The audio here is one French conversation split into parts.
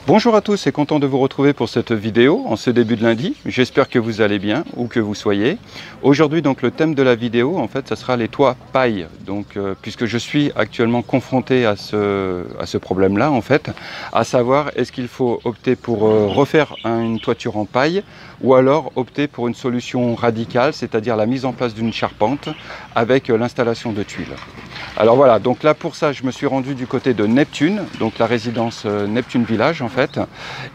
Bonjour à tous et content de vous retrouver pour cette vidéo en ce début de lundi. J'espère que vous allez bien, où que vous soyez. Aujourd'hui donc le thème de la vidéo en fait ça sera les toits paille. Donc puisque je suis actuellement confronté à ce problème là en fait, à savoir est-ce qu'il faut opter pour refaire une toiture en paille ou alors opter pour une solution radicale, c'est-à-dire la mise en place d'une charpente avec l'installation de tuiles. Alors voilà, donc là pour ça je me suis rendu du côté de Neptune, donc la résidence Neptune Village en fait,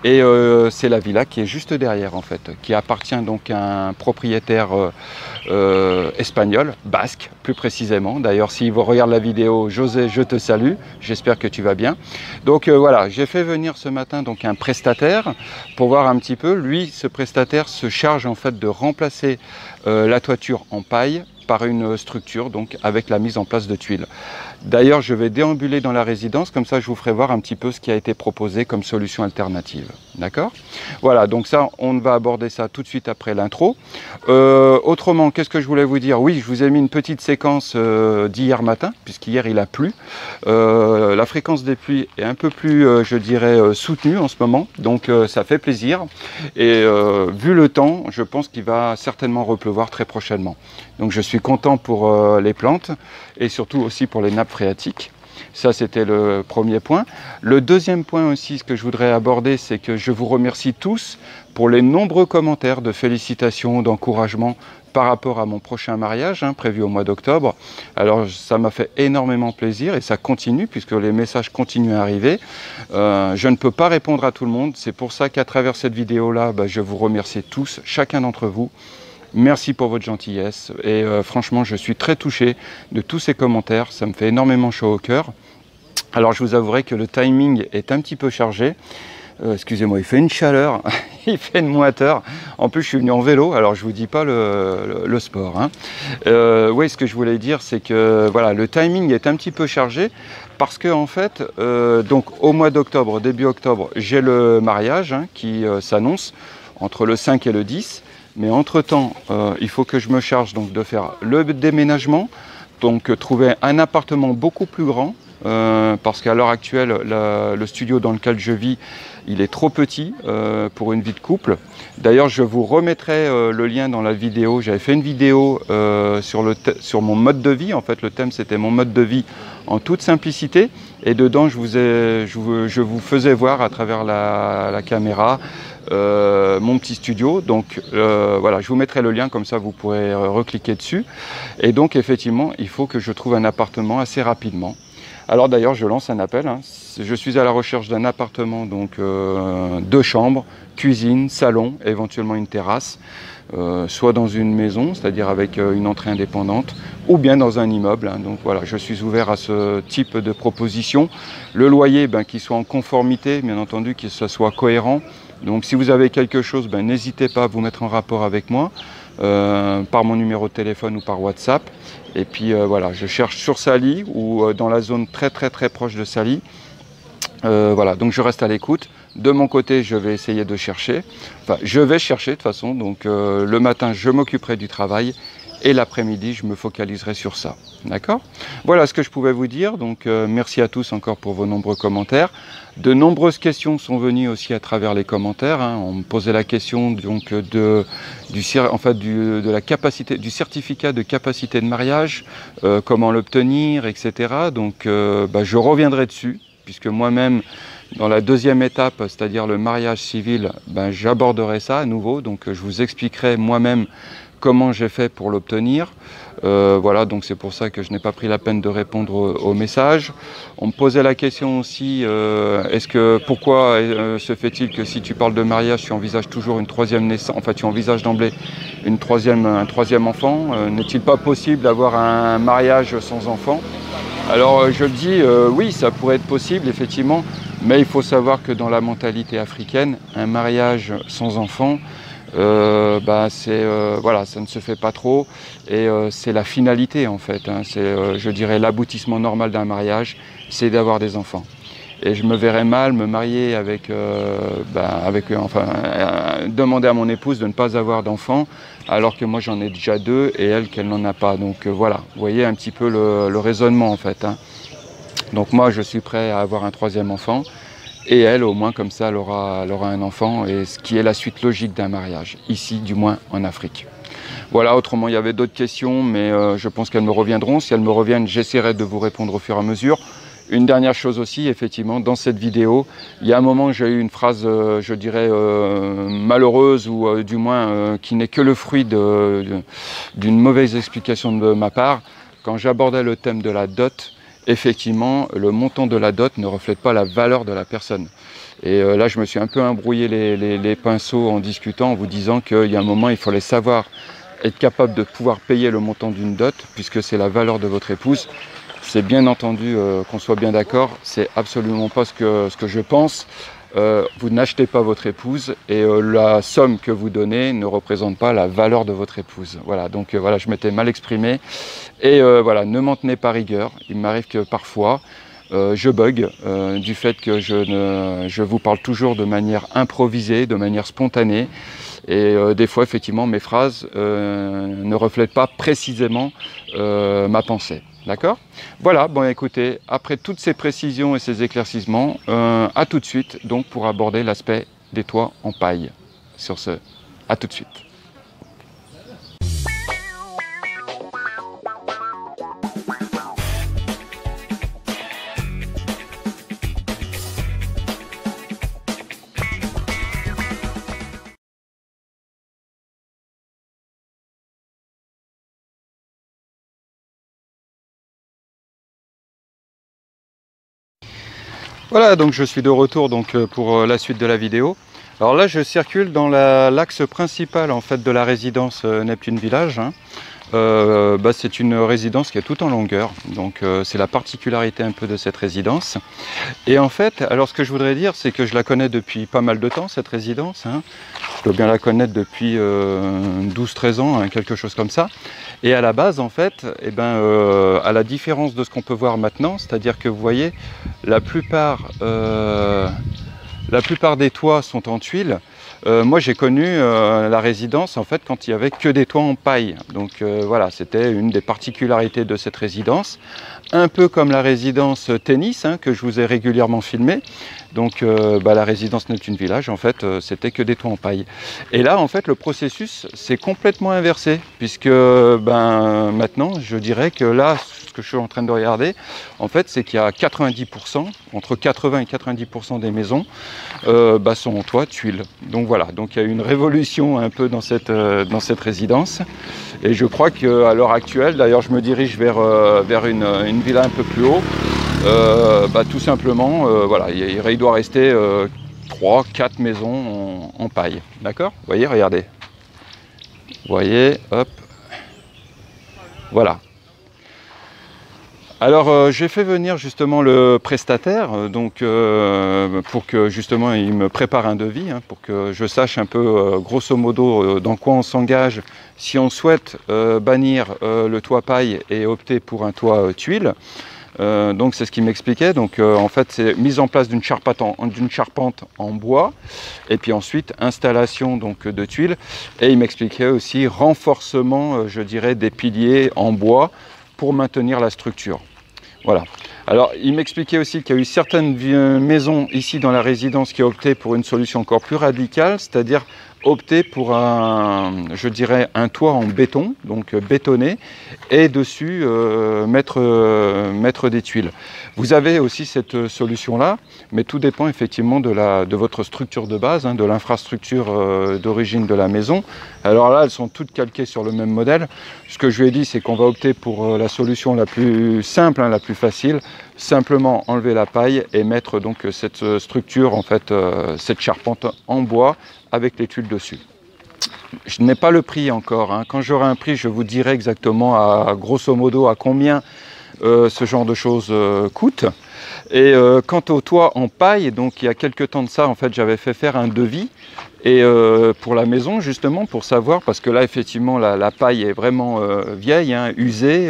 et c'est la villa qui est juste derrière en fait, qui appartient donc à un propriétaire espagnol, basque plus précisément. D'ailleurs si vous regardez la vidéo, José, je te salue, j'espère que tu vas bien. Donc voilà, j'ai fait venir ce matin donc un prestataire pour voir un petit peu, lui ce prestataire se charge en fait de remplacer la toiture en paille par une structure, donc avec la mise en place de tuiles. D'ailleurs, je vais déambuler dans la résidence, comme ça je vous ferai voir un petit peu ce qui a été proposé comme solution alternative. D'accord? Voilà, donc ça, on va aborder ça tout de suite après l'intro. Autrement, qu'est-ce que je voulais vous dire? Oui, je vous ai mis une petite séquence d'hier matin, puisqu'hier il a plu. La fréquence des pluies est un peu plus, je dirais, soutenue en ce moment, donc ça fait plaisir. Et vu le temps, je pense qu'il va certainement repleuvoir très prochainement. Donc je suis content pour les plantes et surtout aussi pour les nappes phréatiques. Ça, c'était le premier point. Le deuxième point aussi, ce que je voudrais aborder, c'est que je vous remercie tous pour les nombreux commentaires de félicitations, d'encouragement par rapport à mon prochain mariage, prévu au mois d'octobre. Alors, ça m'a fait énormément plaisir et ça continue puisque les messages continuent à arriver. Je ne peux pas répondre à tout le monde. C'est pour ça qu'à travers cette vidéo-là, je vous remercie tous, chacun d'entre vous. Merci pour votre gentillesse et franchement je suis très touché de tous ces commentaires, ça me fait énormément chaud au cœur. Alors je vous avouerai que le timing est un petit peu chargé, excusez-moi, il fait une chaleur, il fait une moiteur, en plus je suis venu en vélo, alors je vous dis pas le sport. Oui, ce que je voulais dire c'est que voilà, le timing est un petit peu chargé parce que en fait, donc au mois d'octobre, début octobre, j'ai le mariage qui s'annonce entre le 5 et le 10. Mais entre-temps, il faut que je me charge donc de faire le déménagement, donc trouver un appartement beaucoup plus grand, parce qu'à l'heure actuelle, le studio dans lequel je vis, il est trop petit pour une vie de couple. D'ailleurs, je vous remettrai le lien dans la vidéo. J'avais fait une vidéo sur mon mode de vie. En fait, le thème, c'était mon mode de vie en toute simplicité. Et dedans, je vous faisais voir à travers la caméra mon petit studio. Donc voilà, je vous mettrai le lien, comme ça vous pourrez recliquer dessus. Et donc effectivement, il faut que je trouve un appartement assez rapidement. Alors d'ailleurs, je lance un appel. Je suis à la recherche d'un appartement, donc 2 chambres, cuisine, salon, éventuellement une terrasse, soit dans une maison, c'est-à-dire avec une entrée indépendante, ou bien dans un immeuble. Donc voilà, je suis ouvert à ce type de proposition. Le loyer, qui soit en conformité, bien entendu, que ce soit cohérent. Donc si vous avez quelque chose, n'hésitez pas à vous mettre en rapport avec moi, par mon numéro de téléphone ou par WhatsApp. Et puis voilà, je cherche sur Saly ou dans la zone très proche de Saly. Voilà, donc je reste à l'écoute. De mon côté, je vais essayer de chercher. Enfin, je vais chercher de toute façon. Donc le matin, je m'occuperai du travail. Et l'après-midi, je me focaliserai sur ça. D'accord? Voilà ce que je pouvais vous dire. Donc merci à tous encore pour vos nombreux commentaires. De nombreuses questions sont venues aussi à travers les commentaires. On me posait la question donc du certificat de capacité de mariage, comment l'obtenir, etc. Donc je reviendrai dessus, puisque moi-même, dans la deuxième étape, c'est-à-dire le mariage civil, j'aborderai ça à nouveau. Donc je vous expliquerai moi-même comment j'ai fait pour l'obtenir. Voilà, donc c'est pour ça que je n'ai pas pris la peine de répondre aux messages. On me posait la question aussi, pourquoi se fait-il que si tu parles de mariage, tu envisages toujours une troisième naissance, enfin tu envisages d'emblée un troisième enfant. N'est-il pas possible d'avoir un mariage sans enfant? Alors je dis oui, ça pourrait être possible effectivement, mais il faut savoir que dans la mentalité africaine, un mariage sans enfant, voilà, ça ne se fait pas trop et c'est la finalité en fait. C'est, je dirais, l'aboutissement normal d'un mariage, c'est d'avoir des enfants. Et je me verrais mal me marier demander à mon épouse de ne pas avoir d'enfants alors que moi j'en ai déjà 2 et elle qu'elle n'en a pas. Donc voilà, vous voyez un petit peu le raisonnement en fait. Donc moi je suis prêt à avoir un 3e enfant. Et elle, au moins, comme ça, elle aura un enfant, et ce qui est la suite logique d'un mariage, ici, du moins en Afrique. Voilà, autrement, il y avait d'autres questions, mais je pense qu'elles me reviendront. Si elles me reviennent, j'essaierai de vous répondre au fur et à mesure. Une dernière chose aussi, effectivement, dans cette vidéo, il y a un moment, j'ai eu une phrase, je dirais, malheureuse, ou du moins qui n'est que le fruit d'une mauvaise explication de ma part. Quand j'abordais le thème de la dot, effectivement, le montant de la dot ne reflète pas la valeur de la personne. Et là, je me suis un peu embrouillé les pinceaux en discutant, en vous disant qu'il y a un moment, il fallait savoir être capable de pouvoir payer le montant d'une dot, puisque c'est la valeur de votre épouse. C'est bien entendu qu'on soit bien d'accord, c'est absolument pas ce que je pense. Vous n'achetez pas votre épouse, et la somme que vous donnez ne représente pas la valeur de votre épouse. Voilà, donc voilà, je m'étais mal exprimé. Et voilà, ne m'en tenez pas rigueur. Il m'arrive que parfois, je bug du fait que je vous parle toujours de manière improvisée, de manière spontanée. Et des fois, effectivement, mes phrases ne reflètent pas précisément ma pensée. D'accord? Voilà, bon écoutez, après toutes ces précisions et ces éclaircissements, à tout de suite, donc pour aborder l'aspect des toits en paille. Sur ce, à tout de suite. Voilà, donc je suis de retour donc, pour la suite de la vidéo. Alors là, je circule dans l'axe principal en fait, de la résidence Neptune Village. Hein. C'est une résidence qui est toute en longueur, donc c'est la particularité un peu de cette résidence. Et en fait, alors ce que je voudrais dire, c'est que je la connais depuis pas mal de temps, cette résidence. Hein. Je dois bien la connaître depuis 12-13 ans, hein, quelque chose comme ça. Et à la base, en fait, eh ben, à la différence de ce qu'on peut voir maintenant, c'est-à-dire que vous voyez, la plupart des toits sont en tuiles. Moi j'ai connu la résidence en fait quand il n'y avait que des toits en paille. Donc voilà, c'était une des particularités de cette résidence. Un peu comme la résidence tennis hein, que je vous ai régulièrement filmé. Donc la résidence Neptune Village en fait c'était que des toits en paille. Et là en fait le processus s'est complètement inversé. Puisque maintenant je dirais que là ce que je suis en train de regarder en fait c'est qu'il y a 90%, entre 80 et 90% des maisons sont en toit tuiles. Donc voilà, donc il y a eu une révolution un peu dans cette résidence. Et je crois qu'à l'heure actuelle, d'ailleurs je me dirige vers une villa un peu plus haut, tout simplement, voilà, il doit rester 3-4 maisons en paille. D'accord? Vous voyez, regardez. Vous voyez, hop. Voilà. Alors j'ai fait venir justement le prestataire pour que justement il me prépare un devis, hein, pour que je sache un peu grosso modo dans quoi on s'engage si on souhaite bannir le toit paille et opter pour un toit tuile. Donc c'est ce qu'il m'expliquait. Donc en fait c'est mise en place d'une charpente en bois et puis ensuite installation donc de tuiles, et il m'expliquait aussi renforcement je dirais des piliers en bois pour maintenir la structure. Voilà. Alors, il m'expliquait aussi qu'il y a eu certaines maisons ici dans la résidence qui ont opté pour une solution encore plus radicale, c'est-à-dire opter pour je dirais, un toit en béton, donc bétonné, et dessus mettre des tuiles. Vous avez aussi cette solution-là, mais tout dépend effectivement de votre structure de base, hein, de l'infrastructure d'origine de la maison. Alors là, elles sont toutes calquées sur le même modèle. Ce que je lui ai dit, c'est qu'on va opter pour la solution la plus simple, hein, la plus facile, simplement enlever la paille et mettre donc cette structure, en fait, cette charpente en bois avec les tuiles dessus. Je n'ai pas le prix encore, hein. Quand j'aurai un prix, je vous dirai exactement à grosso modo à combien ce genre de choses coûte. Et quant au toit en paille, donc il y a quelques temps de ça, en fait, j'avais fait faire un devis. Et pour la maison, justement, pour savoir, parce que là, effectivement, la paille est vraiment vieille, hein, usée,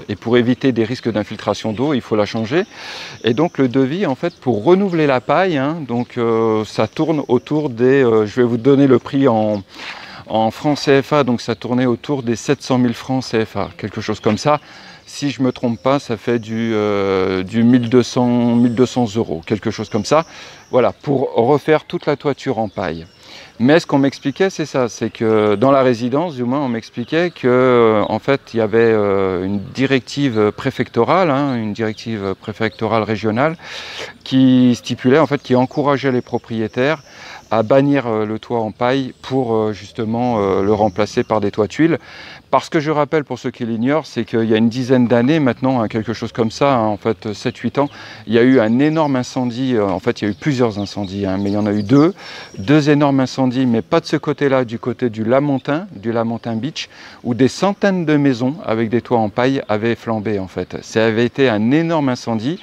et pour éviter des risques d'infiltration d'eau, il faut la changer. Et donc, le devis, en fait, pour renouveler la paille, hein, donc ça tourne autour des... je vais vous donner le prix en En francs CFA, donc ça tournait autour des 700 000 francs CFA, quelque chose comme ça. Si je ne me trompe pas, ça fait du 1200 euros, quelque chose comme ça. Voilà, pour refaire toute la toiture en paille. Mais ce qu'on m'expliquait, c'est ça, c'est que dans la résidence, du moins, on m'expliquait que, en fait, il y avait une directive préfectorale, une directive préfectorale régionale, qui stipulait, en fait, qui encourageait les propriétaires à bannir le toit en paille pour justement le remplacer par des toits tuiles. Parce que je rappelle, pour ceux qui l'ignorent, c'est qu'il y a une dizaine d'années maintenant, quelque chose comme ça, en fait 7-8 ans, il y a eu un énorme incendie, en fait il y a eu plusieurs incendies, mais il y en a eu deux énormes incendies, mais pas de ce côté-là, du côté du Lamentin Beach, où des centaines de maisons avec des toits en paille avaient flambé en fait. Ça avait été un énorme incendie.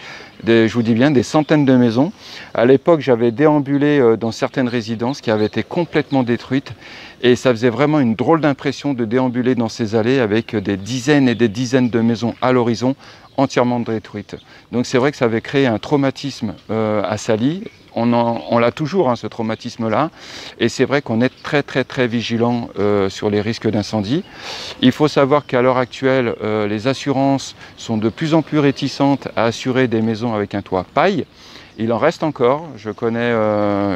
Je vous dis bien, des centaines de maisons. À l'époque, j'avais déambulé dans certaines résidences qui avaient été complètement détruites et ça faisait vraiment une drôle d'impression de déambuler dans ces allées avec des dizaines et des dizaines de maisons à l'horizon entièrement détruites. Donc c'est vrai que ça avait créé un traumatisme à Saly. On l'a toujours, ce traumatisme-là, et c'est vrai qu'on est très vigilant sur les risques d'incendie. Il faut savoir qu'à l'heure actuelle, les assurances sont de plus en plus réticentes à assurer des maisons avec un toit paille. Il en reste encore, je connais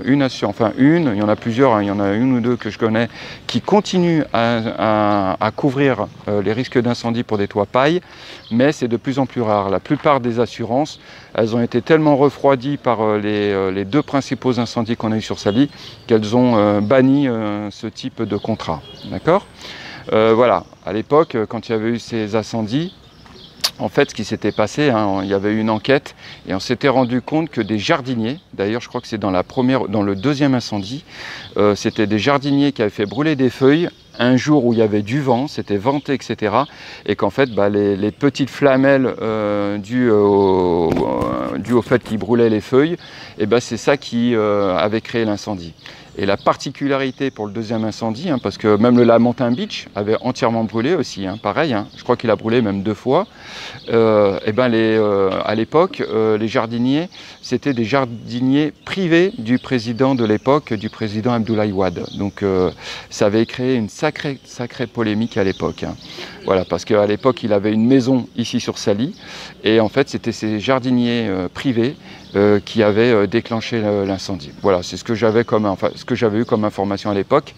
il y en a plusieurs, il y en a une ou deux que je connais, qui continuent à couvrir les risques d'incendie pour des toits paille, mais c'est de plus en plus rare. La plupart des assurances, elles ont été tellement refroidies par les deux principaux incendies qu'on a eu sur Saly, qu'elles ont banni ce type de contrat. D'accord ? Voilà, à l'époque, quand il y avait eu ces incendies, en fait, ce qui s'était passé, il y avait eu une enquête et on s'était rendu compte que des jardiniers, d'ailleurs je crois que c'est dans le deuxième incendie, c'était des jardiniers qui avaient fait brûler des feuilles un jour où il y avait du vent, c'était venté, etc. Et qu'en fait, les petites flamelles dues au fait qu'ils brûlaient les feuilles, c'est ça qui avait créé l'incendie. Et la particularité pour le deuxième incendie, parce que même le Lamentin Beach avait entièrement brûlé aussi, pareil, je crois qu'il a brûlé même 2 fois. À l'époque, les jardiniers, c'était des jardiniers privés du président de l'époque, du président Abdoulaye Wade. Donc ça avait créé une sacrée polémique à l'époque. Voilà, parce qu'à l'époque, il avait une maison ici sur Saly, et en fait, c'était ces jardiniers privés qui avaient déclenché l'incendie. Voilà, c'est ce que j'avais eu comme information à l'époque.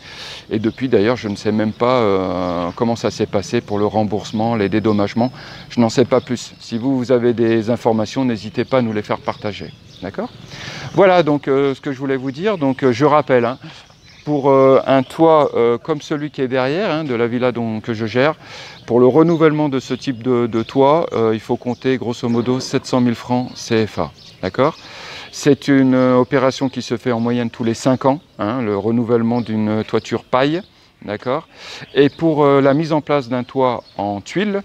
Et depuis, d'ailleurs, je ne sais même pas comment ça s'est passé pour le remboursement, les dédommagements. Je n'en sais pas plus. Si vous avez des informations, n'hésitez pas à nous les faire partager. D'accord ? Voilà donc ce que je voulais vous dire. Donc je rappelle, pour un toit comme celui qui est derrière, de la villa que je gère, pour le renouvellement de ce type de toit, il faut compter grosso modo 700 000 francs CFA. D'accord ? C'est une opération qui se fait en moyenne tous les 5 ans, le renouvellement d'une toiture paille. D'accord ? Et pour la mise en place d'un toit en tuiles,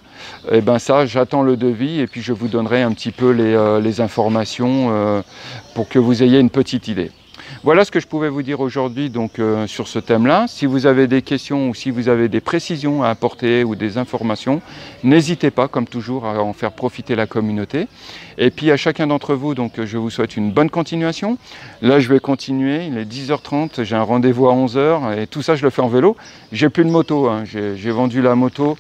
ça, j'attends le devis et puis je vous donnerai un petit peu les informations pour que vous ayez une petite idée. Voilà ce que je pouvais vous dire aujourd'hui sur ce thème-là. Si vous avez des questions ou si vous avez des précisions à apporter ou des informations, n'hésitez pas, comme toujours, à en faire profiter la communauté. Et puis à chacun d'entre vous, je vous souhaite une bonne continuation. Là, je vais continuer, il est 10h30, j'ai un rendez-vous à 11h et tout ça, je le fais en vélo. J'ai plus de moto, j'ai vendu la moto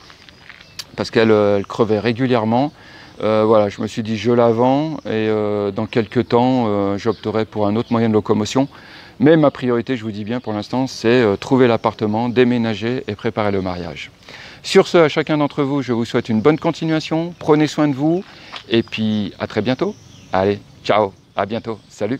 parce qu'elle crevait régulièrement. Voilà, je me suis dit je la vends et dans quelques temps j'opterai pour un autre moyen de locomotion. Mais ma priorité, je vous dis bien pour l'instant, c'est trouver l'appartement, déménager et préparer le mariage. Sur ce, à chacun d'entre vous, je vous souhaite une bonne continuation. Prenez soin de vous et puis à très bientôt. Allez, ciao, à bientôt, salut.